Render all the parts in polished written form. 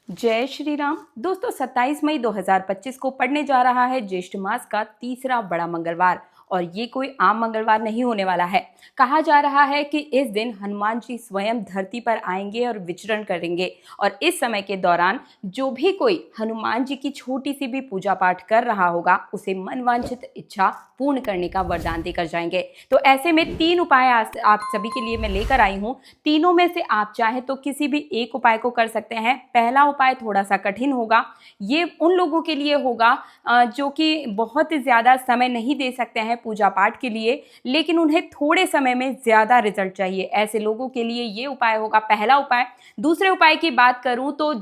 जय श्री राम दोस्तों। 27 मई 2025 को पड़ने जा रहा है ज्येष्ठ मास का तीसरा बड़ा मंगलवार और ये कोई आम मंगलवार नहीं होने वाला है। कहा जा रहा है कि इस दिन हनुमान जी स्वयं धरती पर आएंगे और विचरण करेंगे और इस समय के दौरान जो भी कोई हनुमान जी की छोटी सी भी पूजा पाठ कर रहा होगा उसे मनवांछित इच्छा पूर्ण करने का वरदान देकर जाएंगे। तो ऐसे में 3 उपाय आप सभी के लिए मैं लेकर आई हूँ। तीनों में से आप चाहे तो किसी भी एक उपाय को कर सकते हैं। पहला उपाय थोड़ा सा कठिन होगा, ये उन लोगों के लिए होगा जो कि बहुत ज़्यादा समय नहीं दे सकते हैं पूजा पाठ के लिए, लेकिन उन्हें थोड़े समय में ज़्यादा रिजल्ट चाहिए। ऐसे लोगों के लिए ये उपाय होगा पहला उपाय। दूसरे उपाय की बात करूं तो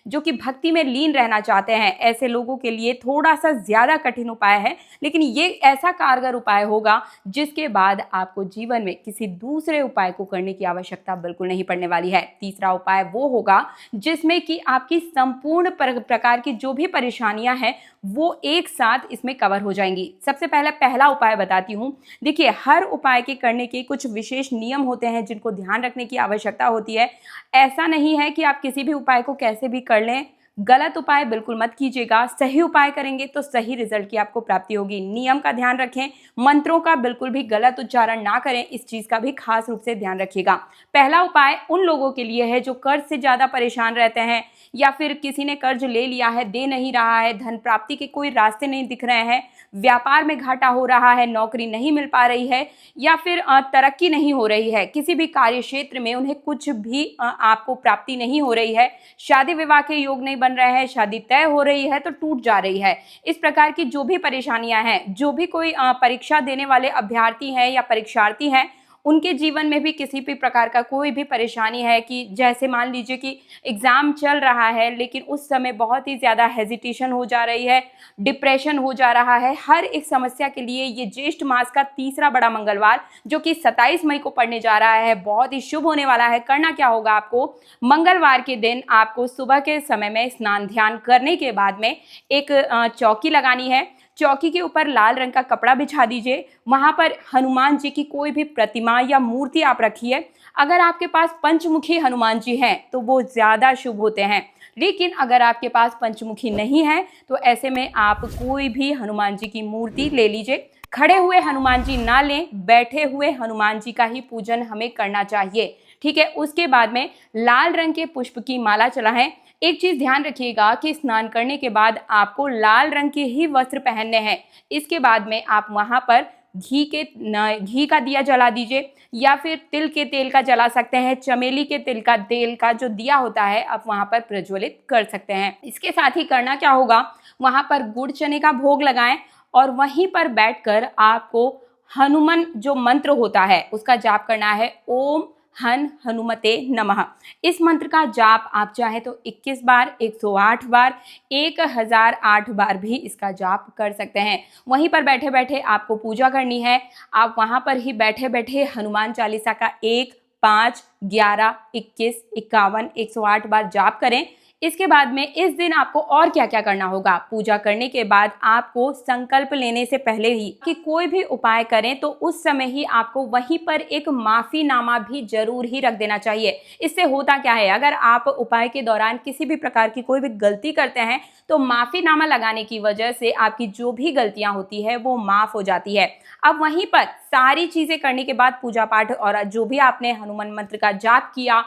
जो कि भक्ति में लीन रहना चाहते हैं ऐसे लोगों के लिए थोड़ा सा ज़्यादा कठिन उपाय है, लेकिन ये ऐसा कारगर उपाय होगा जिसके बाद आपको जीवन में किसी दूसरे उपाय को करने की आवश्यकता बिल्कुल नहीं पड़ने वाली है। तीसरा उपाय वो होगा जिसमें कि आपकी संपूर्ण प्रकार की जो भी परेशानियां हैं वो एक साथ इसमें कवर हो जाएंगी। सबसे पहला उपाय बताती हूँ। देखिए, हर उपाय के करने के कुछ विशेष नियम होते हैं जिनको ध्यान रखने की आवश्यकता होती है। ऐसा नहीं है कि आप किसी भी उपाय को कैसे भी कर लें। गलत उपाय बिल्कुल मत कीजिएगा। सही उपाय करेंगे तो सही रिजल्ट की आपको प्राप्ति होगी। नियम का ध्यान रखें, मंत्रों का बिल्कुल भी गलत उच्चारण ना करें, इस चीज का भी खास रूप से ध्यान रखिएगा। पहला उपाय उन लोगों के लिए है जो कर्ज से ज्यादा परेशान रहते हैं या फिर किसी ने कर्ज ले लिया है, दे नहीं रहा है, धन प्राप्ति के कोई रास्ते नहीं दिख रहे हैं, व्यापार में घाटा हो रहा है, नौकरी नहीं मिल पा रही है या फिर तरक्की नहीं हो रही है, किसी भी कार्य क्षेत्र में उन्हें कुछ भी आपको प्राप्ति नहीं हो रही है, शादी विवाह के योग नहीं बन रहे हैं, शादी तय हो रही है तो टूट जा रही है। इस प्रकार की जो भी परेशानियां हैं, जो भी कोई परीक्षा देने वाले अभ्यर्थी हैं या परीक्षार्थी हैं, उनके जीवन में भी किसी भी प्रकार का कोई भी परेशानी है कि जैसे मान लीजिए कि एग्जाम चल रहा है लेकिन उस समय बहुत ही ज़्यादा हेजिटेशन हो जा रही है, डिप्रेशन हो जा रहा है, हर एक समस्या के लिए ये ज्येष्ठ मास का तीसरा बड़ा मंगलवार जो कि 27 मई को पड़ने जा रहा है बहुत ही शुभ होने वाला है। करना क्या होगा आपको, मंगलवार के दिन आपको सुबह के समय में स्नान ध्यान करने के बाद में एक चौकी लगानी है। चौकी के ऊपर लाल रंग का कपड़ा बिछा दीजिए। वहां पर हनुमान जी की कोई भी प्रतिमा या मूर्ति आप रखिए। अगर आपके पास पंचमुखी हनुमान जी हैं तो वो ज्यादा शुभ होते हैं, लेकिन अगर आपके पास पंचमुखी नहीं है तो ऐसे में आप कोई भी हनुमान जी की मूर्ति ले लीजिए। खड़े हुए हनुमान जी ना लें, बैठे हुए हनुमान जी का ही पूजन हमें करना चाहिए, ठीक है। उसके बाद में लाल रंग के पुष्प की माला चढ़ाएं। एक चीज ध्यान रखिएगा कि स्नान करने के बाद आपको लाल रंग के ही वस्त्र पहनने हैं। इसके बाद में आप वहां पर घी का दिया जला दीजिए या फिर तिल के तेल का जला सकते हैं। चमेली के तेल का जो दिया होता है आप वहां पर प्रज्वलित कर सकते हैं। इसके साथ ही करना क्या होगा, वहां पर गुड़ चने का भोग लगाएं और वहीं पर बैठकर आपको हनुमान जो मंत्र होता है उसका जाप करना है। ओम हनुमते नमः। इस मंत्र का जाप आप चाहे तो 21 बार, 108 बार, 1008 बार भी इसका जाप कर सकते हैं। वहीं पर बैठे बैठे आपको पूजा करनी है। आप वहां पर ही बैठे बैठे हनुमान चालीसा का 1, 5, 11, 21, 51, 108 बार जाप करें। इसके बाद में इस दिन आपको और क्या क्या करना होगा, पूजा करने के बाद आपको संकल्प लेने से पहले ही कि कोई भी उपाय करें तो उस समय ही आपको वहीं पर एक माफीनामा भी जरूर ही रख देना चाहिए। इससे होता क्या है, अगर आप उपाय के दौरान किसी भी प्रकार की कोई भी गलती करते हैं तो माफीनामा लगाने की वजह से आपकी जो भी गलतियां होती है वो माफ हो जाती है। अब वहीं पर सारी चीजें करने के बाद पूजा पाठ और जो भी आपने हनुमान मंत्र का जाप किया,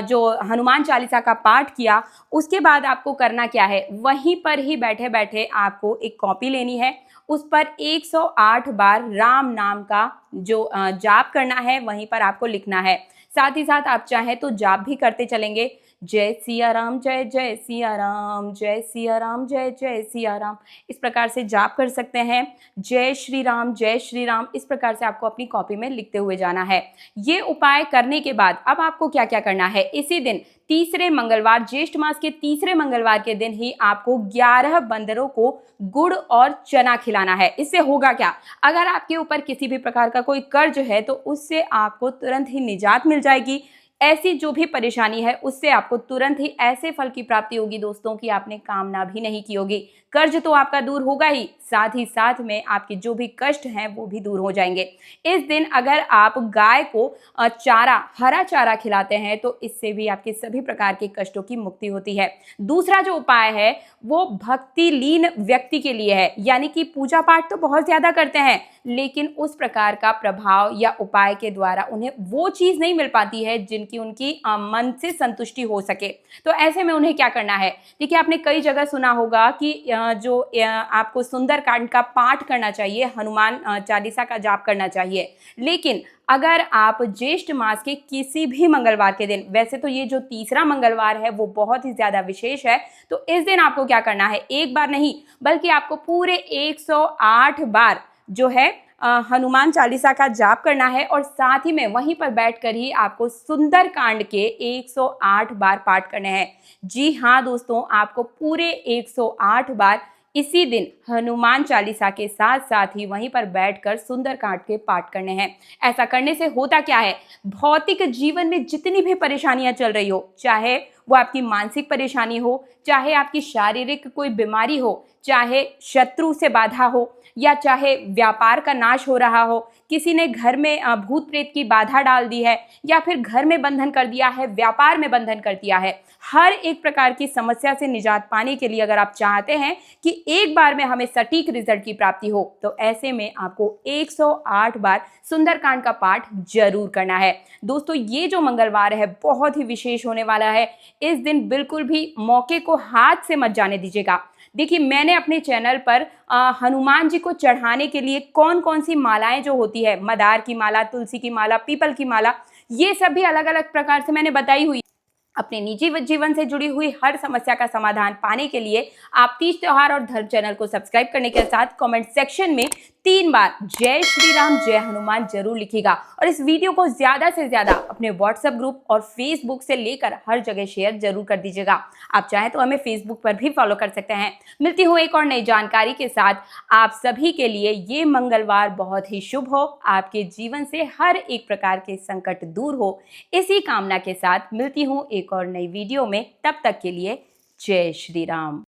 जो हनुमान चालीसा का पाठ किया, उसके बाद आपको करना क्या है, वहीं पर ही बैठे बैठे आपको एक कॉपी लेनी है। उस पर 108 बार राम नाम का जो जाप करना है वहीं पर आपको लिखना है। साथ ही साथ आप चाहें तो जाप भी करते चलेंगे। जय सिया राम, जय जय सिया राम, जय सिया राम, जय जय सिया राम, इस प्रकार से जाप कर सकते हैं। जय श्री राम, जय श्री राम, इस प्रकार से आपको अपनी कॉपी में लिखते हुए जाना है। ये उपाय करने के बाद अब आपको क्या क्या करना है, इसी दिन तीसरे मंगलवार, ज्येष्ठ मास के तीसरे मंगलवार के दिन ही आपको 11 बंदरों को गुड़ और चना खिलाना है। इससे होगा क्या, अगर आपके ऊपर किसी भी प्रकार का कोई कर्ज है तो उससे आपको तुरंत ही निजात मिल जाएगी। ऐसी जो भी परेशानी है उससे आपको तुरंत ही ऐसे फल की प्राप्ति होगी दोस्तों कि आपने कामना भी नहीं की होगी। कर्ज तो आपका दूर होगा ही, साथ ही साथ में आपके जो भी कष्ट हैं वो भी दूर हो जाएंगे। इस दिन अगर आप गाय को चारा, हरा चारा खिलाते हैं तो इससे भी आपके सभी प्रकार के कष्टों की मुक्ति होती है। दूसरा जो उपाय है वो भक्ति लीन व्यक्ति के लिए है, यानी कि पूजा पाठ तो बहुत ज्यादा करते हैं लेकिन उस प्रकार का प्रभाव या उपाय के द्वारा उन्हें वो चीज नहीं मिल पाती है जिनकी उनकी मन से संतुष्टि हो सके। तो ऐसे में उन्हें क्या करना है, देखिए आपने कई जगह सुना होगा कि आपको सुंदरकांड का पाठ करना चाहिए, हनुमान चालीसा का जाप करना चाहिए। लेकिन अगर आप ज्येष्ठ मास के किसी भी मंगलवार के दिन, वैसे तो ये जो तीसरा मंगलवार है वो बहुत ही ज्यादा विशेष है, तो इस दिन आपको क्या करना है, एक बार नहीं बल्कि आपको पूरे 108 बार जो है हनुमान चालीसा का जाप करना है और साथ ही में वहीं पर बैठकर ही आपको सुंदरकांड के 108 बार पाठ करने हैं। जी हाँ दोस्तों, आपको पूरे 108 बार इसी दिन हनुमान चालीसा के साथ साथ ही वहीं पर बैठकर सुंदरकांड के पाठ करने हैं। ऐसा करने से होता क्या है, भौतिक जीवन में जितनी भी परेशानियां चल रही हो, चाहे वो आपकी मानसिक परेशानी हो, चाहे आपकी शारीरिक कोई बीमारी हो, चाहे शत्रु से बाधा हो, या चाहे व्यापार का नाश हो रहा हो, किसी ने घर में भूत प्रेत की बाधा डाल दी है, या फिर घर में बंधन कर दिया है, व्यापार में बंधन कर दिया है, हर एक प्रकार की समस्या से निजात पाने के लिए अगर आप चाहते हैं कि एक बार में हमें सटीक रिजल्ट की प्राप्ति हो, तो ऐसे में आपको 108 बार सुंदरकांड का पाठ जरूर करना है। दोस्तों ये जो मंगलवार है बहुत ही विशेष होने वाला है। इस दिन बिल्कुल भी मौके को हाथ से मत जाने दीजिएगा। देखिए मैंने अपने चैनल पर हनुमान जी को चढ़ाने के लिए कौन कौन सी मालाएं जो होती है, मदार की माला, तुलसी की माला, पीपल की माला, ये सब भी अलग अलग प्रकार से मैंने बताई हुई। अपने निजी जीवन से जुड़ी हुई हर समस्या का समाधान पाने के लिए आप तीज त्योहार और धर्म चैनल को सब्सक्राइब करने के साथ कमेंट सेक्शन में 3 बार जय श्री राम जय हनुमान जरूर लिखिएगा और इस वीडियो को ज्यादा से ज्यादा अपने व्हाट्सएप ग्रुप और फेसबुक से लेकर हर जगह शेयर जरूर कर दीजिएगा। आप चाहें तो हमें फेसबुक पर भी फॉलो कर सकते हैं। मिलती हूँ एक और नई जानकारी के साथ। आप सभी के लिए ये मंगलवार बहुत ही शुभ हो, आपके जीवन से हर एक प्रकार के संकट दूर हो, इसी कामना के साथ मिलती हूँ एक और नई वीडियो में। तब तक के लिए जय श्री राम।